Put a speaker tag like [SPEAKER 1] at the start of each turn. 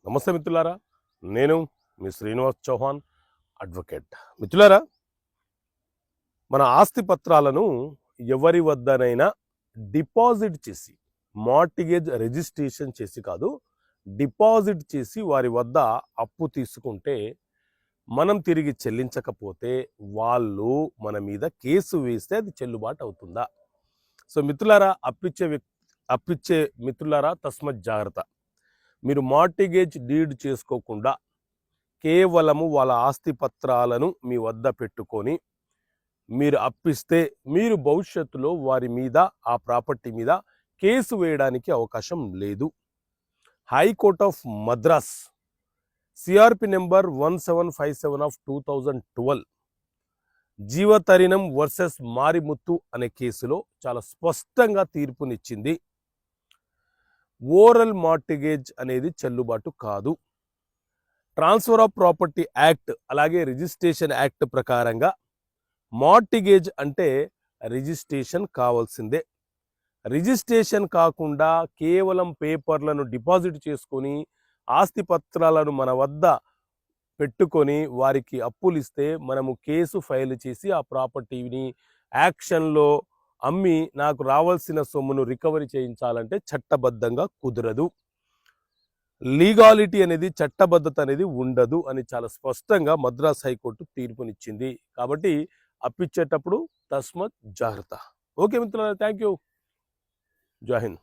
[SPEAKER 1] నమస్తే మిత్రులారా, నేను మీ శ్రీనివాస్ చౌహాన్ అడ్వకేట్. మిత్రులారా, మన ఆస్తి పత్రాలను ఎవరి వద్దనైనా డిపాజిట్ చేసి, మార్టిగేజ్ రిజిస్ట్రేషన్ చేసి కాదు, డిపాజిట్ చేసి వారి వద్ద అప్పు తీసుకుంటే మనం తిరిగి చెల్లించకపోతే వాళ్ళు మన మీద కేసు వేస్తే అది చెల్లుబాటు అవుతుందా? సో మిత్రులారా, అప్పిచ్చే మిత్రులారా తస్మత్ జాగ్రత్త. మీరు మార్టిగేజ్ డీడ్ చేసుకోకుండా కేవలము వాళ్ళ ఆస్తి పత్రాలను మీ వద్ద పెట్టుకొని మీరు అప్పిస్తే మీరు భవిష్యత్తులో వారి మీద, ఆ ప్రాపర్టీ మీద కేసు వేయడానికి అవకాశం లేదు. High court of Madras CRP number 1757 ఆఫ్ 2012 జీవతరిణం వర్సెస్ మారిముత్తు అనే కేసులో చాలా స్పష్టంగా తీర్పునిచ్చింది. ఓరల్ మార్టిగేజ్ అనేది చెల్లుబాటు కాదు. ట్రాన్స్ఫర్ ఆఫ్ ప్రాపర్టీ యాక్ట్ అలాగే రిజిస్ట్రేషన్ యాక్ట్ ప్రకారంగా మార్టిగేజ్ అంటే రిజిస్ట్రేషన్ కావాల్సిందే. రిజిస్ట్రేషన్ కాకుండా కేవలం పేపర్లను డిపాజిట్ చేసుకొని ఆస్తి పత్రాలను మన వద్ద పెట్టుకొని వారికి అప్పులు ఇస్తే మనము కేసు ఫైల్ చేసి ఆ ప్రాపర్టీని యాక్షన్లో అమ్మి నాకు రావాల్సిన సొమ్మును రికవరీ చేయించాలంటే చట్టబద్ధంగా కుదరదు. లీగాలిటీ అనేది, చట్టబద్ధత అనేది ఉండదు అని చాలా స్పష్టంగా మద్రాస్ హైకోర్టు తీర్పునిచ్చింది. కాబట్టి అప్పిచ్చేటప్పుడు తస్మత్ జాగ్రత్త. ఓకే మిత్రులారా, థ్యాంక్ యూ. జై హింద్.